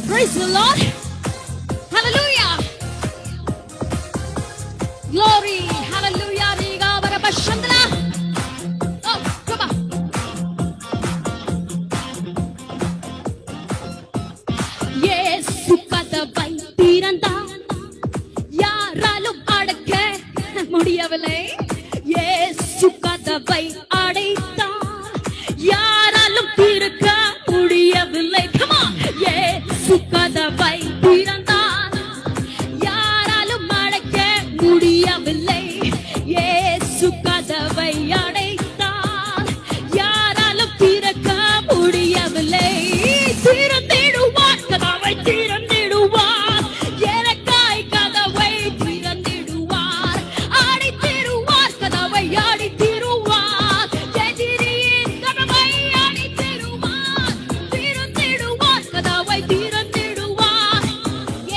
Praise the Lord. Hallelujah. Glory. Hallelujah. Riga barabashandala. Oh, come on. இயேசு கதவை திறந்தார், யாராலும் அடக்க முடியவில்லை. இயேசு கதவை அடைத்தார், யாராலும் திறக்க முடியவில்லை. Come on. இயேசு கதவை திறந்தார், யாராலும் அடைக்க முடியவில்லை. இயேசு கதவை அடைத்தார், யாராலும் திறக்க முடியவில்லை. திறந்திடுவார் கதவை, திறந்திடுவார் எனக்காய் கதவை திறந்திடுவார். அடைத்திடுவார் கதவை, அடைத்திடுவார் எதிரியின் கதவை அடைத்திடுவார். திறந்திடுவார் கதவை, திறந்திடுவார்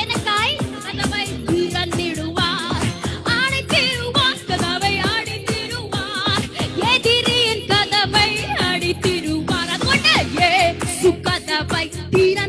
எனக்காய் கதவை திறந்திடுவார். அடைத்திடுவார் கதவை, அடைத்திடுவார் எதிரியின் கதவை அடைத்திடுவார். அதுകൊണ്ട് இயேசு கதவை திறந்தார்,